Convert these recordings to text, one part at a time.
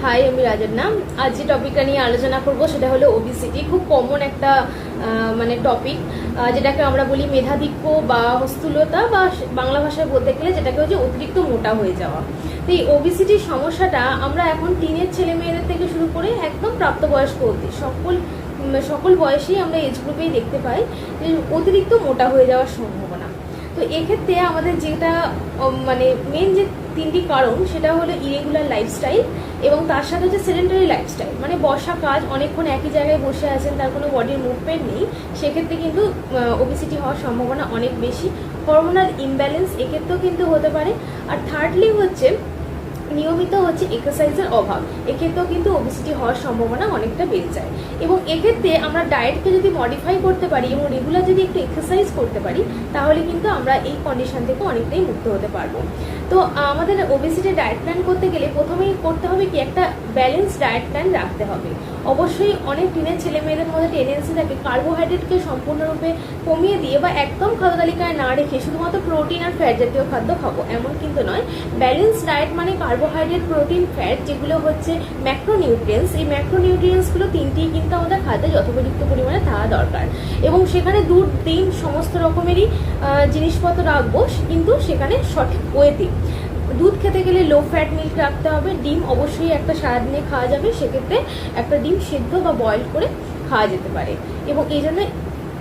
High, আমি রাজন্না। আজ যে টপিকটা নিয়ে আলোচনা করব সেটা হলো ওবিসিটি। খুব কমন একটা মানে টপিক, যেটাকে আমরা বলি মেধাধিক্য বা স্থূলতা, বা বাংলা ভাষায় বলতে গেলে যেটাকে হচ্ছে অতিরিক্ত মোটা হয়ে যাওয়া। তো এই ওবিসিটির সমস্যাটা আমরা এখন টিনের ছেলে মেয়েদের থেকে শুরু করে একদম প্রাপ্তবয়স্ক অবধি সকল বয়সেই আমরা এজ গ্রুপেই দেখতে পাই যে অতিরিক্ত মোটা হয়ে যাওয়ার সম্ভাবনা। তো এক্ষেত্রে আমাদের যেটা মানে মেন যে তিনটি কারণ, সেটা হলো ইরেগুলার লাইফস্টাইল এবং তার সাথে হচ্ছে সেডেন্টারি লাইফস্টাইল, মানে বসা কাজ, অনেকক্ষণ একই জায়গায় বসে আছেন, তার কোনো বডির মুভমেন্ট নেই, সেক্ষেত্রে কিন্তু ওবেসিটি হওয়ার সম্ভাবনা অনেক বেশি। হরমোনাল ইমব্যালেন্স এক্ষেত্রেও কিন্তু হতে পারে। আর থার্ডলি হচ্ছে নিয়মিত এক্সারসাইজের অভাব, এক্ষেত্রেও কিন্তু ওবেসিটি হওয়ার সম্ভাবনা অনেকটা বেড়ে যায়। এবং এক্ষেত্রে আমরা ডায়েটকে যদি মডিফাই করতে পারি এবং রেগুলার যদি একটু এক্সারসাইজ করতে পারি, তাহলে কিন্তু আমরা এই কন্ডিশন থেকে অনেকটাই মুক্ত হতে পারবো। তো আমাদের ওবেসিটি ডায়েট প্ল্যান করতে গেলে প্রথমেই করতে হবে কি, একটা ব্যালেন্স ডায়েট প্ল্যান রাখতে হবে। অবশ্যই অনেক টিনের ছেলে মেয়েদের মধ্যে টেন্ডেন্সি থাকে কার্বোহাইড্রেটকে সম্পূর্ণরূপে কমিয়ে দিয়ে বা একদম খাদ্য তালিকায় না রেখে শুধুমাত্র প্রোটিন আর ফ্যাট জাতীয় খাদ্য খাবো, এমন কিন্তু নয়। ব্যালেন্স ডায়েট মানে কার্বোহাইড্রেট, প্রোটিন, ফ্যাট, যেগুলো হচ্ছে ম্যাক্রোনিউট্রিয়েন্টস, এই ম্যাক্রোনিউট্রিয়েন্টসগুলো তিনটিই কিন্তু আমাদের খাদ্যে যথোপযুক্ত পরিমাণে থাকা দরকার। এবং সেখানে দুধ, ডিম, সমস্ত রকমেরই জিনিসপত্র রাখবো, কিন্তু সেখানে সঠিক ওয়েতে। দুধ খেতে গেলে লো ফ্যাট মিল্ক রাখতে হবে। ডিম অবশ্যই একটা সারাদিনে খাওয়া যাবে, সেক্ষেত্রে একটা ডিম সেদ্ধ বা বয়েল করে খাওয়া যেতে পারে। এবং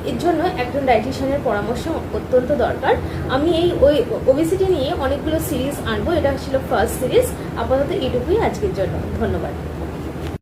এর জন্য একজন ডায়েটিশিয়ানের পরামর্শ অত্যন্ত দরকার। আমি এই ওবেসিটি নিয়ে অনেকগুলো সিরিজ আনবো, এটা ছিল ফার্স্ট সিরিজ। আপাতত এটুকুই আজকের জন্য, ধন্যবাদ।